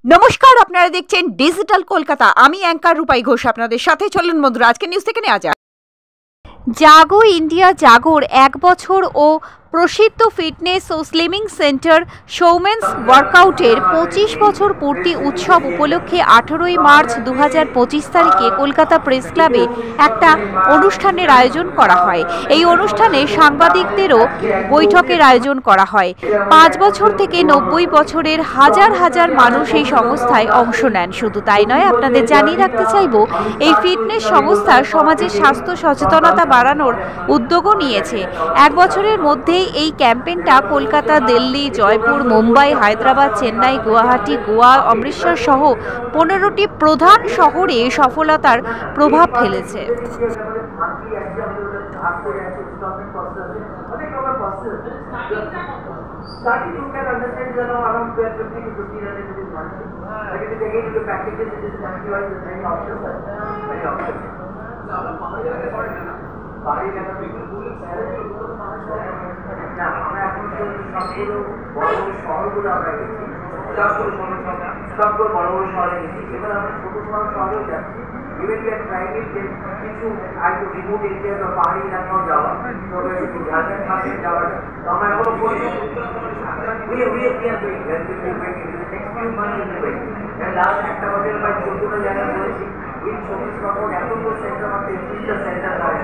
নমস্কার, আপনারা দেখছেন ডিজিটাল কলকাতা। আমি অ্যাঙ্কার রূপাই ঘোষ আপনাদের সাথে। চলুন বন্ধুরা, আজকে নিউজ থেকে নেওয়া যাক। জাগো ইন্ডিয়া জাগোর 1 বছর ও প্রসিদ্ধ ফিটনেস ও স্লিমিং সেন্টার সৌমেন্স ওয়ার্কআউটের 25 বছর পূর্তি উৎসব উপলক্ষে 18ই মার্চ 2025 তারিখে কলকাতা প্রেস ক্লাবে একটা অনুষ্ঠানের আয়োজন করা হয়। এই অনুষ্ঠানে সাংবাদিকদেরও বৈঠকের আয়োজন করা হয়। 5 বছর থেকে 90 বছরের হাজার হাজার মানুষ এই সংস্থায় অংশ নেন। শুধু তাই নয়, আপনাদের জানিয়ে রাখতে চাইব, এই ফিটনেস সংস্থা সমাজের স্বাস্থ্য সচেতনতা বাড়ানোর উদ্যোগও নিয়েছে। 1 বছরের মধ্যে এই ক্যাম্পেইনটা কলকাতা, দিল্লি, জয়পুর, মুম্বাই, হায়দ্রাবাদ, চেন্নাই, গুয়াহাটি, গোয়া, অমৃতসর সহ 15টি প্রধান শহরে সফলতার প্রভাব ফেলেছে। Starting you can understand that around 1250 to 1500 rupees monthly. But if you take it into packages, it is monthly-wise with many options. Many options. বাড়ি এলাকা না, আমরা এখন সবগুলো বড় বড় শহরগুলো আমরা গেছি, সবগুলো বড় বড় শহরে গেছি। এবার আমরা ছোট ছোট শহরেও যাচ্ছি। ইভেন উই আর ট্রাইং ইট যে কিছু আইটু রিমোট এরিয়া বা পাহাড়ি এলাকাও যাওয়া, তবে ঝাড়খণ্ড খাতে যাওয়া আমরা এখনো করি। We are doing that. We will make it in the next few months in the way. And last একটা বছর প্রায় 14টা জায়গায় বলেছি। এই 24 নম্বর এতগুলো সেন্টার মধ্যে 30টা সেন্টার হয়।